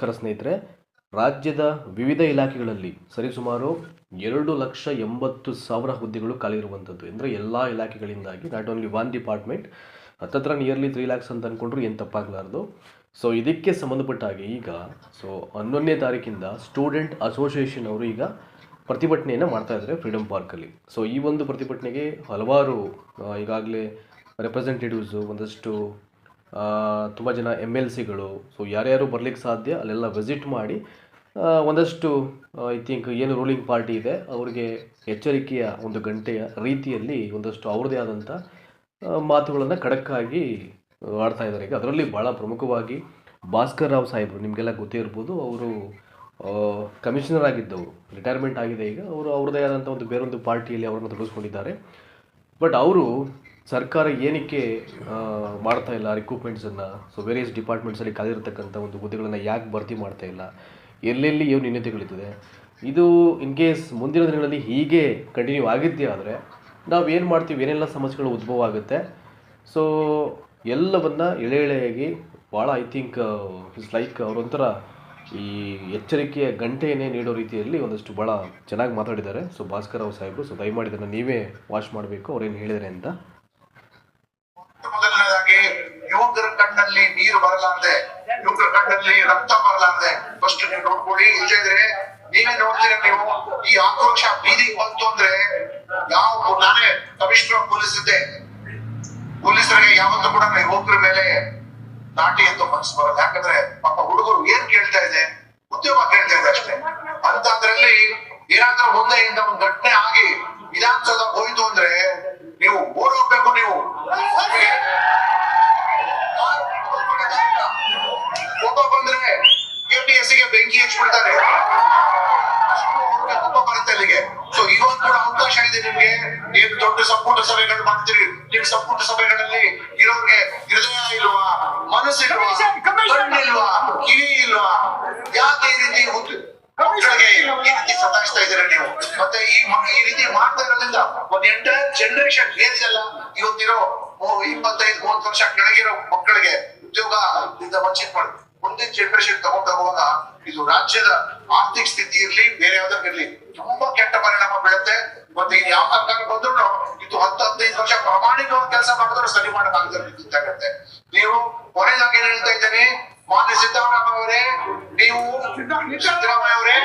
ನಮಸ್ಕಾರ ಸ್ನೇಹಿತರೆ. ರಾಜ್ಯದ ವಿವಿಧ ಇಲಾಖೆಗಳಲ್ಲಿ ಸರಿಸುಮಾರು 2,80,000 ಹುದ್ದೆಗಳು ಖಾಲಿ ಇರುವಂಥದ್ದು. ಅಂದರೆ ಎಲ್ಲ ಇಲಾಖೆಗಳಿಂದಾಗಿ, ನಾಟ್ ಓನ್ಲಿ ಒನ್ ಡಿಪಾರ್ಟ್ಮೆಂಟ್, ಹತ್ತತ್ರ ನಿಯರ್ಲಿ 3 lakhs ಅಂತ ಅಂದ್ಕೊಂಡ್ರು ಏನು ತಪ್ಪಾಗಲಾರ್ದು. ಸೊ ಇದಕ್ಕೆ ಸಂಬಂಧಪಟ್ಟ ಹಾಗೆ ಈಗ 11ನೇ ತಾರೀಕಿಂದ ಸ್ಟೂಡೆಂಟ್ ಅಸೋಸಿಯೇಷನ್ ಅವರು ಈಗ ಪ್ರತಿಭಟನೆಯನ್ನು ಮಾಡ್ತಾ ಇದ್ದಾರೆ ಫ್ರೀಡಮ್ ಪಾರ್ಕಲ್ಲಿ. ಸೊ ಈ ಒಂದು ಪ್ರತಿಭಟನೆಗೆ ಹಲವಾರು ಈಗಾಗಲೇ ರೆಪ್ರೆಸೆಂಟೇಟಿವ್ಸು, ಒಂದಷ್ಟು ತುಂಬ ಜನ MLCಗಳು, ಸೊ ಯಾರ್ಯಾರು ಬರಲಿಕ್ಕೆ ಸಾಧ್ಯ ಅಲ್ಲೆಲ್ಲ ವಿಸಿಟ್ ಮಾಡಿ ಒಂದಷ್ಟು ಐ ಥಿಂಕ್ ಏನು ರೂಲಿಂಗ್ ಪಾರ್ಟಿ ಇದೆ ಅವ್ರಿಗೆ ಎಚ್ಚರಿಕೆಯ ಒಂದು ಗಂಟೆಯ ರೀತಿಯಲ್ಲಿ ಒಂದಷ್ಟು ಅವ್ರದ್ದೇ ಆದಂಥ ಮಾತುಗಳನ್ನು ಖಡಕ್ಕಾಗಿ ಆಡ್ತಾ ಇದ್ದಾರೆ. ಈಗ ಅದರಲ್ಲಿ ಭಾಳ ಪ್ರಮುಖವಾಗಿ ಭಾಸ್ಕರ್ ರಾವ್ ಸಾಹೇಬರು, ನಿಮಗೆಲ್ಲ ಗೊತ್ತೇ ಇರ್ಬೋದು, ಅವರು ಕಮಿಷನರ್ ಆಗಿದ್ದವರು, ರಿಟೈರ್ಮೆಂಟ್ ಆಗಿದೆ. ಈಗ ಅವರು ಅವ್ರದ್ದೇ ಆದಂಥ ಒಂದು ಬೇರೊಂದು ಪಾರ್ಟಿಯಲ್ಲಿ ಅವರನ್ನು ತೊಡಗಿಸ್ಕೊಂಡಿದ್ದಾರೆ. ಬಟ್ ಅವರು ಸರ್ಕಾರ ಏನಕ್ಕೆ ಮಾಡ್ತಾ ಇಲ್ಲ ರಿಕ್ರೂಟ್ಮೆಂಟ್ಸನ್ನು, ಸೊ ವೇರಿಯಸ್ ಡಿಪಾರ್ಟ್ಮೆಂಟ್ಸಲ್ಲಿ ಖಾಲಿರ್ತಕ್ಕಂಥ ಒಂದು ಹುದ್ದೆಗಳನ್ನು ಯಾಕೆ ಭರ್ತಿ ಮಾಡ್ತಾ ಇಲ್ಲ, ಎಲ್ಲೆಲ್ಲಿ ಏನು ನ್ಯೂನತೆಗಳಿರ್ತದೆ, ಇದು ಇನ್ ಕೇಸ್ ಮುಂದಿನ ದಿನಗಳಲ್ಲಿ ಹೀಗೆ ಕಂಟಿನ್ಯೂ ಆಗಿದ್ದೇ ಆದರೆ ನಾವು ಏನು ಮಾಡ್ತೀವಿ, ಏನೆಲ್ಲ ಸಮಸ್ಯೆಗಳು ಉದ್ಭವ ಆಗುತ್ತೆ. ಸೊ ಎಲ್ಲವನ್ನು ಎಳೆಯಾಗಿ ಭಾಳ ಐ ಥಿಂಕ್ ಇಟ್ಸ್ ಲೈಕ್ ಅವರೊಂಥರ ಈ ಎಚ್ಚರಿಕೆಯ ಗಂಟೆಯನ್ನೇ ನೀಡೋ ರೀತಿಯಲ್ಲಿ ಒಂದಷ್ಟು ಭಾಳ ಚೆನ್ನಾಗಿ ಮಾತಾಡಿದ್ದಾರೆ. ಸೊ ಭಾಸ್ಕರ್ ರಾವ್ ಸಾಹೇಬರು, ಸೊ ದಯಮಾಡಿ ಇದನ್ನು ನೀವೇ ವಾಚ್ ಮಾಡಬೇಕು ಅವ್ರೇನು ಹೇಳಿದ್ದಾರೆ ಅಂತ. ಮೊದಲನೇದಾಗಿ ಯುವಕರ ಕಣ್ಣಲ್ಲಿ ನೀರು ಬರಲಾರದೆ, ಯುವಕರ ಕಣ್ಣಲ್ಲಿ ರಕ್ತ ಬರಲಾರದೆ ಫಸ್ಟ್ ನೀವು ನೋಡ್ಕೊಳ್ಳಿ. ಇಲ್ಲದ್ರೆ ನೀವೇ ನೋಡ್ತೀರ, ನೀವು ಈ ಆಕ್ರೋಶ ಬೀದಿಗೆ ಬಂತು ಅಂದ್ರೆ ಯಾವ, ನಾನೇ ಕಮಿಷನರ್ ಪೊಲೀಸ್ ಇದ್ದೆ, ಪೊಲೀಸರಿಗೆ ಯಾವತ್ತೂ ಕೂಡ ಯುವಕರ ಮೇಲೆ ನಾಟಿ ಅಂತ ಮನಸ್ಸು ಬರೋದು. ಯಾಕಂದ್ರೆ ಪಾಪ ಹುಡುಗರು ಏನ್ ಕೇಳ್ತಾ ಇದೆ, ಉದ್ಯೋಗ ಕೇಳ್ತಾ ಇದೆ ಅಷ್ಟೇ. ಅಂತದ್ರಲ್ಲಿ ಏನಾದ್ರೂ ಮುಂದೆಯಿಂದ ಒಂದು ಘಟನೆ ಆಗಿ ವಿಧಾನಸೌಧ ಹೋಯ್ತು ಅಂದ್ರೆ ನೀವು ಓಡೋಗ್ಬೇಕು. ನೀವು ಕೋಪ ಬಂದ್ರೆ KPSCಗೆ ಬೆಂಕಿ ಹಚ್ಬಿಡ್ತಾರೆ, ಕೋಪ ಬರುತ್ತೆ ಅಲ್ಲಿಗೆ. ಸೊ ಇವತ್ತು ಕೂಡ ಅವಕಾಶ ಇದೆ ನಿಮ್ಗೆ. ನೀವು ದೊಡ್ಡ ಸಂಪುಟ ಸಭೆಗಳು ಮಾಡ್ತೀರಿ, ನಿಮ್ ಸಂಪುಟ ಸಭೆಗಳಲ್ಲಿ ಇರೋರಿಗೆ ಹೃದಯ ಇಲ್ವಾ, ಮನಸ್ಸಿಲ್ವಾ, ಕಣ್ಣಿಲ್ವಾ, ಕಿವಿ ಇಲ್ವಾ? ಯಾಕೆ ಈ ರೀತಿ ಮಕ್ಕಳಿಗೆ ಈ ರೀತಿ ಸತಾಯಿಸ್ತಾ ಇದ್ದೀರಾ ನೀವು? ಮತ್ತೆ ಈ ರೀತಿ ಮಾಡ್ತಾ ಇರೋದ್ರಿಂದ ಒಂದು ಎಂಟೈರ್ ಜನರೇಷನ್ ಏನಿದೆಲ್ಲ ಇವತ್ತಿರೋ 25-30 ವರ್ಷ ಕೆಳಗಿರೋ ಮಕ್ಕಳಿಗೆ ಉದ್ಯೋಗ ವಂಚಿತ ಮಾಡಿ ಮುಂದಿನ ಜನರೇಷನ್ ತಗೊಂಡೋಗುವಾಗ ಇದು ರಾಜ್ಯದ ಆರ್ಥಿಕ ಸ್ಥಿತಿ ಇರ್ಲಿ, ಬೇರೆ ಯಾವ್ದಾಗಿರ್ಲಿ ತುಂಬಾ ಕೆಟ್ಟ ಪರಿಣಾಮ ಬೀಳುತ್ತೆ. ಮತ್ತೆ ಇದು ಯಾವ ಸರ್ಕಾರ ಬಂದ್ರು ಇದು 10-15 ವರ್ಷ ಪ್ರಾಮಾಣಿಕವಾಗಿ ಕೆಲಸ ಮಾಡಿದ್ರು ಸರಿ ಮಾಡಕ್ಕಾಗತ್ತೆ. ನೀವು ಕೊನೆಯದಾಗಿ ಏನ್ ಹೇಳ್ತಾ ಇದ್ದೇನೆ, ಮಾನ್ಯ ಸಿದ್ದರಾಮಯ್ಯ ಅವರೇ, ನೀವು ಸಿದ್ದರಾಮಯ್ಯ ಅವರೇ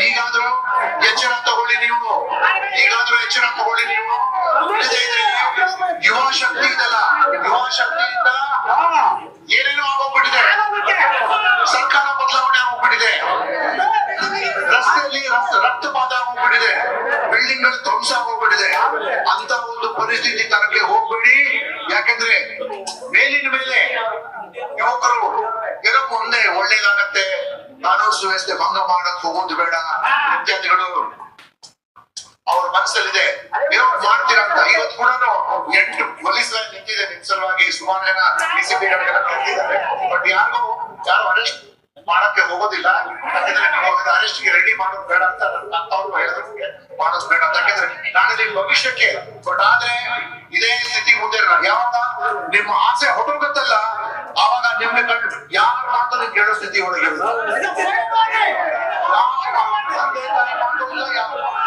ಈಗಾದ್ರೂ ಎಚ್ಚರ ತಗೊಳ್ಳಿ ನೀವು, ಈಗಾದ್ರೂ ಎಚ್ಚರ ತಗೊಳ್ಳಿ ನೀವು. ಯುವ ಶಕ್ತಿ ಇದಲ್ಲ, ಯುವ ಶಕ್ತಿಯಿಂದ ಏನೇನೋ ಆಗೋಗ್ಬಿಟ್ಟಿದೆ, ಸರ್ಕಾರ ಬದಲಾವಣೆ ಆಗೋಗ್ಬಿಟ್ಟಿದೆ, ರಸ್ತೆಯಲ್ಲಿ ರಕ್ತಪಾತ ಆಗೋಗ್ಬಿಟ್ಟಿದೆ, ಬಿಲ್ಡಿಂಗ್ ಗಳು ಧ್ವಂಸ ಆಗೋಗ್ಬಿಟ್ಟಿದೆ. ಅಂತ ಒಂದು ಪರಿಸ್ಥಿತಿ ತರಕ್ಕೆ ಹೋಗ್ಬೇಡಿ. ಯಾಕಂದ್ರೆ ಮೇಲಿನ ಮೇಲೆ ಯುವಕರು ಏನೋ ಮುಂದೆ ಒಳ್ಳೇದಾಗತ್ತೆ, ಕಾನೂನು ಸುವ್ಯವಸ್ಥೆ ಭಂಗ ಮಾಡಕ್ ಹೋಗೋದು ಬೇಡ ಇತ್ಯಾದಿಗಳು ಅವ್ರ ಮನಸ್ಸಲ್ಲಿದೆ. ಏನೋ ಮಾಡ್ತೀರಾ ಅಂತ. ಇವತ್ತು ಕೂಡ 8 ಪೊಲೀಸ್ ಲೈನ್ ನಿಂತಿದೆ ನಿಮ್ ಸಲುವಾಗಿ, ಸುಮಾರು ಜನ DCPಗಳಿಗೆಲ್ಲ ಕರೆದಿದ್ದಾರೆ. ಬಟ್ ಯಾರು ಅರೆಸ್ಟ್ ಮಾಡಕ್ಕೆ ಹೋಗೋದಿಲ್ಲ. ಯಾಕಂದ್ರೆ ನೀವು ಅರೆಸ್ಟ್ ಗೆ ರೆಡಿ ಮಾಡೋದು ಬೇಡ ಅಂತ ಅವರು ಹೇಳಿದ್ರೆ ಮಾಡೋದು ಬೇಡ ಅಂತ. ಯಾಕಂದ್ರೆ ನಾಳೆ ನಿಮ್ ಭವಿಷ್ಯಕ್ಕೆ. ಬಟ್ ಆದ್ರೆ ಇದೇ ಸ್ಥಿತಿ ಮುಂದೆ ಯಾವಾಗ ನಿಮ್ಮ ಆಸೆ ಹೊರಗುತ್ತಲ್ಲ, ಆವಾಗ ನಿಮ್ಗೆ ಕಂಡು ಯಾರು ಮಾತಾಡಿ ಕೇಳೋ ಸ್ಥಿತಿ ಒಳಗೆ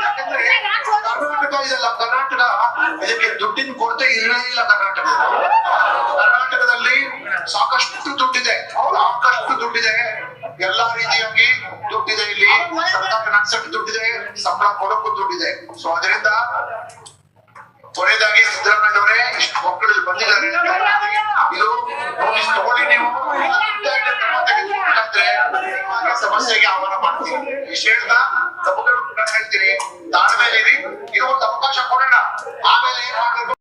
ಯಾಕಂದ್ರೆ ಕರ್ನಾಟಕ ಇದೆಲ್ಲ, ಕರ್ನಾಟಕ ಇದಕ್ಕೆ ದುಡ್ಡಿನ ಕೊರತೆ ಇರಲೇ ಇಲ್ಲ. ಕರ್ನಾಟಕದಲ್ಲಿ ಸಾಕಷ್ಟು ದುಡ್ಡಿದೆ, ಎಲ್ಲಾ ರೀತಿಯಾಗಿ ದುಡ್ಡಿದೆ. ಇಲ್ಲಿ ಸರ್ಕಾರ ನಡೆಸಕ್ಕೆ ದುಡ್ಡಿದೆ, ಸಂಬಳ ಕೊಡಕ್ಕೂ ದುಡ್ಡಿದೆ. ಸೊ ಅದರಿಂದ ಕೊನೆಯದಾಗಿ ಸಿದ್ದರಾಮಯ್ಯ ಅವರೇ, ಇಷ್ಟು ಮಕ್ಕಳು ಬಂದಿದ್ದಾರೆ, ಇದು ನೋಟಿಸ್ ತಗೊಳ್ಳಿ. ನೀವು ಸಮಸ್ಯೆಗೆ ಆಹ್ವಾನ ಮಾಡ್ತೀವಿ. ಇಷ್ಟು ಹೇಳ್ತಾ ತಪ್ಪುಗಳು ಹೇಳ್ತೀನಿ, ತಾಳ್ಮೇಲೆ ಇದು ಒಂದು ಅವಕಾಶ ಕೊಡೋಣ. ಆಮೇಲೆ ಏನ್ ಮಾಡ್ಬೇಕು